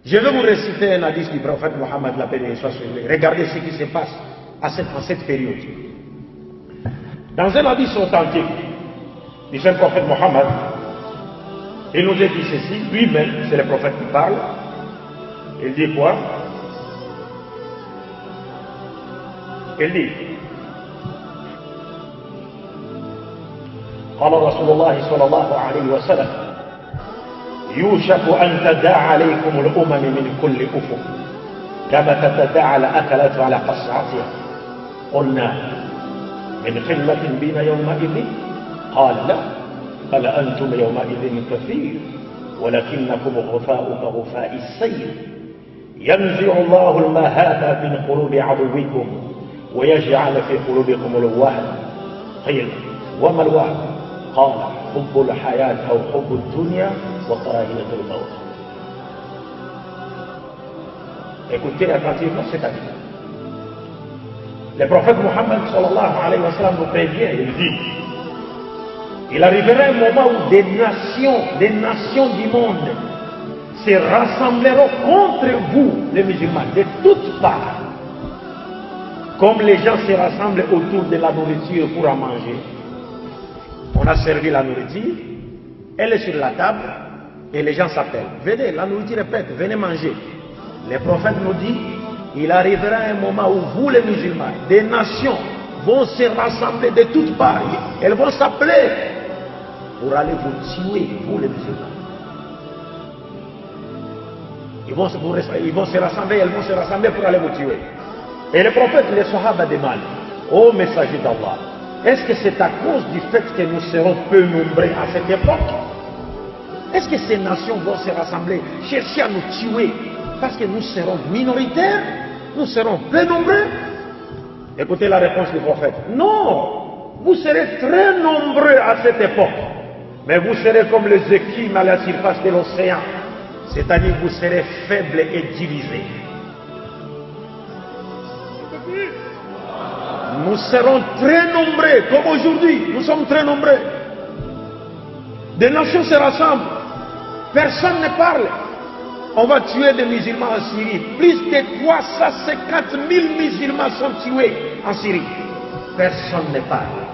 Je vais vous réciter un hadith du prophète Mohammed, la paix et soit sur lui. Regardez ce qui se passe en cette période. Dans un hadith authentique du saint prophète Mohammed, il nous a dit ceci, lui-même, c'est le prophète qui parle. Il dit quoi? Il dit قال رسول الله صلى الله عليه وسلم يوشك أن تداعى عليكم الأمم من كل أفق كما تتداعى الأكلة على قصعتها قلنا من قلة بنا يومئذ قال لا بل أنتم يومئذ كثير ولكنكم غثاء كغثاء السيل ينزع الله المهابة من قلوب عدوكم ويجعل في قلوبكم الوهن قيل وما الوهن قال حب الحياة أو حب الدنيا وكراهية الموت. Écoutez attentivement cet hadith. Le prophète Mohammed sallallahu alayhi wa sallam nous prévient, il dit, il arrivera un moment où des nations du monde se rassembleront contre vous, les musulmans, de toutes parts. Comme les gens se rassemblent autour de la nourriture pour en manger. On a servi la nourriture, elle est sur la table, et les gens s'appellent. Venez, la nourriture est prête, venez manger. Le prophète nous dit, il arrivera un moment où vous les musulmans, des nations, vont se rassembler de toutes parts. Elles vont s'appeler pour aller vous tuer, vous les musulmans. Elles vont se rassembler pour aller vous tuer. Et le prophète, les Sahaba demandent, ô messager d'Allah, est-ce que c'est à cause du fait que nous serons peu nombreux à cette époque? Est-ce que ces nations vont se rassembler, chercher à nous tuer parce que nous serons minoritaires? Nous serons peu nombreux? Écoutez la réponse du prophète. Non, vous serez très nombreux à cette époque, mais vous serez comme les écumes à la surface de l'océan, c'est-à-dire vous serez faibles et divisés. Nous serons très nombreux, comme aujourd'hui, nous sommes très nombreux. Des nations se rassemblent, personne ne parle. On va tuer des musulmans en Syrie. Plus de 350 000 musulmans sont tués en Syrie. Personne ne parle.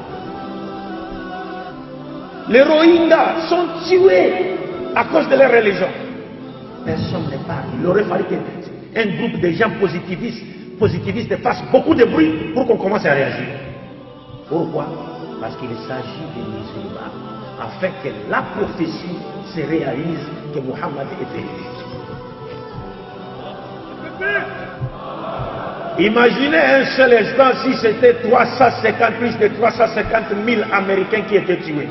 Les Rohingyas sont tués à cause de leur religion. Personne ne parle. Il aurait fallu qu'un groupe de gens positivistes fasse beaucoup de bruit pour qu'on commence à réagir. Pourquoi? Parce qu'il s'agit des musulmans, afin que la prophétie se réalise que Mohammed est venu. Imaginez un seul instant si c'était plus de 350 000 Américains qui étaient tués.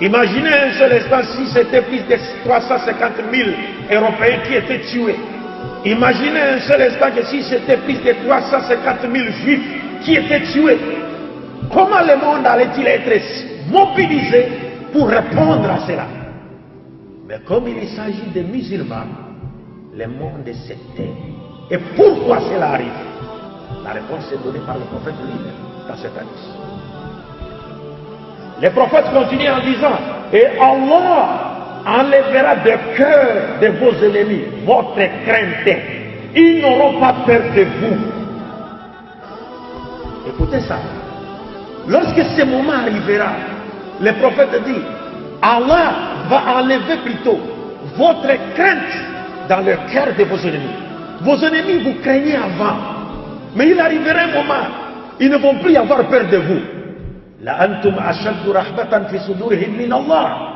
Imaginez un seul instant si c'était plus de 350 000 Européens qui étaient tués. Imaginez un seul instant que si c'était plus de 350 000 Juifs qui étaient tués, comment le monde allait-il être mobilisé pour répondre à cela? Mais comme il s'agit des musulmans, le monde se tait. Et pourquoi cela arrive? La réponse est donnée par le prophète lui-même dans cette hadith. Le prophète continue en disant, et Allah enlèvera de cœur de vos ennemis votre crainte. Ils n'auront pas peur de vous. Écoutez ça. Lorsque ce moment arrivera, le prophète dit, Allah va enlever plutôt votre crainte dans le cœur de vos ennemis. Vos ennemis vous craignez avant, mais il arrivera un moment, ils ne vont plus avoir peur de vous. La antum ashaddu rahbatan fi sudurihim min Allah.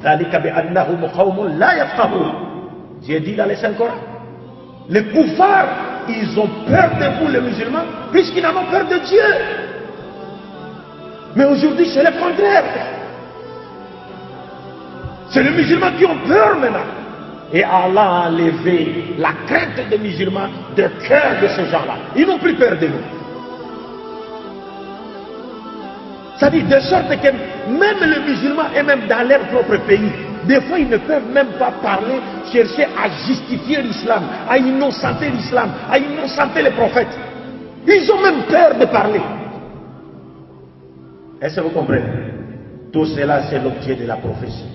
Dhalika bi annahum qawmun la yafqahun. Dieu dit dans le Saint-Coran, les koufars, ils ont peur de vous les musulmans, puisqu'ils n'en ont peur de Dieu. Mais aujourd'hui c'est le contraire. C'est les musulmans qui ont peur maintenant. Et Allah a enlevé la crainte des musulmans du cœur de ces gens-là. Ils n'ont plus peur de nous. Ça dit de sorte que même les musulmans et même dans leur propre pays, des fois ils ne peuvent même pas parler, chercher à justifier l'islam, à innocenter l'islam, à innocenter les prophètes. Ils ont même peur de parler. Est-ce que vous comprenez? Tout cela c'est l'objet de la prophétie.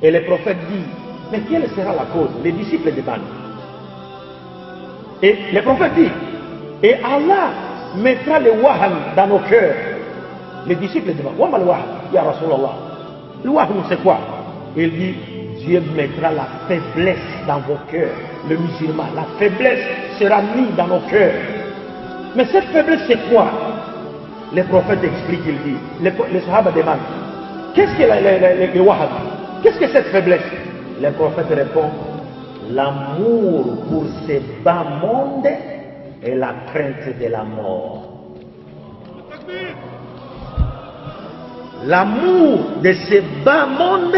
Et le prophète dit, Mais quelle sera la cause? Les disciples demandent. Et les prophètes disent, et Allah mettra le wahan dans nos cœurs. Les disciples demandent, Wama le wahan, ya Rasulallah. Le wahan, c'est quoi? Il dit, Dieu mettra la faiblesse dans vos cœurs. Le musulman, la faiblesse sera mise dans nos cœurs. Mais cette faiblesse, c'est quoi? Les prophètes expliquent, ils disent, les sahaba demandent, qu'est-ce que le wahan? Qu'est-ce que cette faiblesse? Les prophètes répondent, l'amour pour ce bas monde et la crainte de la mort. L'amour de ce bas monde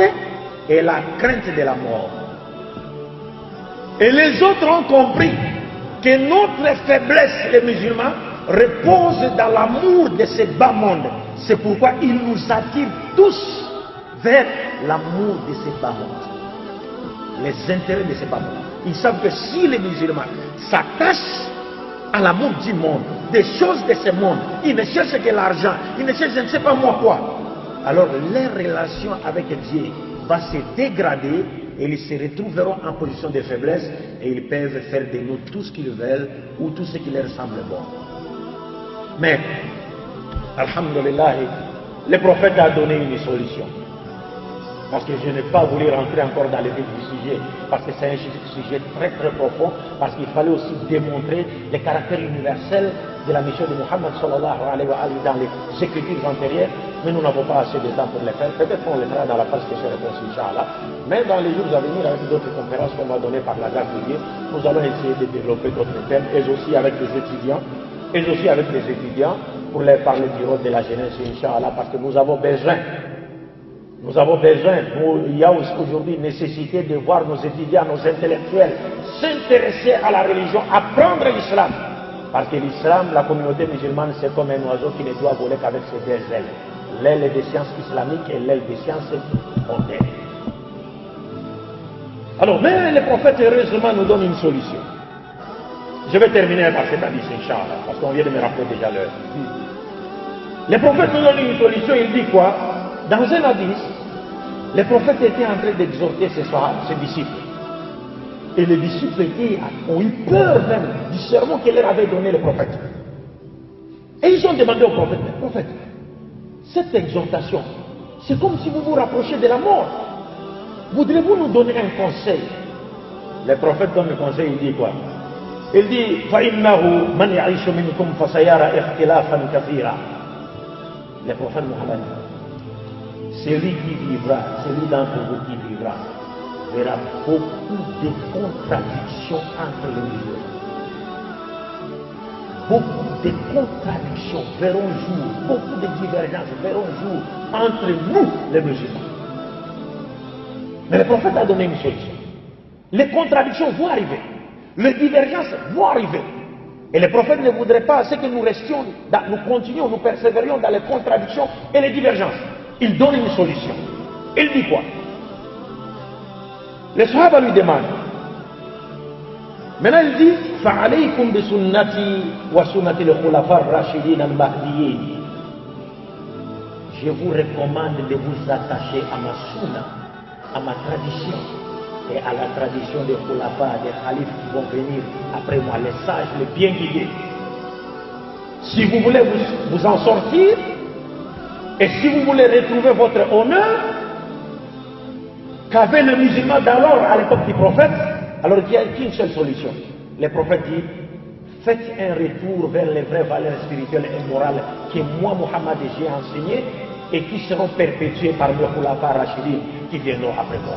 et la crainte de la mort. Et les autres ont compris que notre faiblesse, les musulmans, repose dans l'amour de ce bas monde. C'est pourquoi ils nous attirent tous vers l'amour de ce bas monde. Les intérêts de ce bas monde. Ils savent que si les musulmans s'attachent à l'amour du monde, des choses de ce monde, ils ne cherchent que l'argent, ils ne cherchent je ne sais pas moi quoi, alors leur relation avec Dieu va se dégrader et ils se retrouveront en position de faiblesse et ils peuvent faire de nous tout ce qu'ils veulent ou tout ce qui leur semble bon. Mais, alhamdulillah, le prophète a donné une solution. Parce que je n'ai pas voulu rentrer encore dans le vif du sujet, parce que c'est un sujet très très profond, parce qu'il fallait aussi démontrer le caractère universel de la mission de Muhammad sallallahu alayhi wa sallam dans les écritures antérieures, mais nous n'avons pas assez de temps pour le faire. Peut-être qu'on le fera dans la phase question-réponse, Inch'Allah. Mais dans les jours à venir, avec d'autres conférences qu'on va donner par la grâce de Dieu, nous allons essayer de développer d'autres thèmes, et aussi avec les étudiants, pour leur parler du rôle de la jeunesse, Inch'Allah, parce que nous avons besoin. Nous avons besoin, il y a aujourd'hui nécessité de voir nos étudiants, nos intellectuels s'intéresser à la religion, apprendre l'islam. Parce que l'islam, la communauté musulmane, c'est comme un oiseau qui ne doit voler qu'avec ses deux ailes. L'aile des sciences islamiques et l'aile des sciences mondaines. Alors, mais le prophète, heureusement, nous donne une solution. Je vais terminer par cet hadith, Inch'Allah, parce qu'on vient de me rappeler déjà l'heure. Le prophète nous donne une solution, il dit quoi? Dans un hadith, les prophètes étaient en train d'exhorter ses disciples. Et les disciples ont eu peur même du sermon que leur avait donné le prophète. Et ils ont demandé au prophète, prophète, cette exhortation, c'est comme si vous vous rapprochez de la mort. Voudrez-vous nous donner un conseil? Le prophète donne le conseil, il dit quoi? Il dit, فَإِنَّهُ مَنْ يَعِيشُ مِنْكُمْ فَسَيَرَ اخْتِلَافًا كَثِيرًا. Le prophète Mohammed, celui qui vivra, celui d'entre vous qui vivra, verra beaucoup de contradictions entre les musulmans. Beaucoup de contradictions verront jour, beaucoup de divergences verront jour entre nous, les musulmans. Mais le prophète a donné une solution. Les contradictions vont arriver, les divergences vont arriver. Et le prophète ne voudrait pas que nous restions, nous continuions, nous persévérions dans les contradictions et les divergences. Il donne une solution. Il dit quoi? Les sahaba lui demandent. Maintenant il dit فَعَلَيْكُمْ بِسُنَّتِي وَسُنَّةِ الْخُلَفَاءِ الرَّاشِدِينَ الْمَهْدِيِّينَ. Je vous recommande de vous attacher à ma sunna, à ma tradition et à la tradition des khulafa, des khalifes qui vont venir après moi, les sages, les bien guidés. Si vous voulez vous en sortir, et si vous voulez retrouver votre honneur, qu'avait le musulman d'alors à l'époque du prophète, alors il n'y a qu'une seule solution. Le prophète dit, faites un retour vers les vraies valeurs spirituelles et morales que moi, Muhammad, j'ai enseignées et qui seront perpétuées par le khulafa rachidin qui viendront après moi.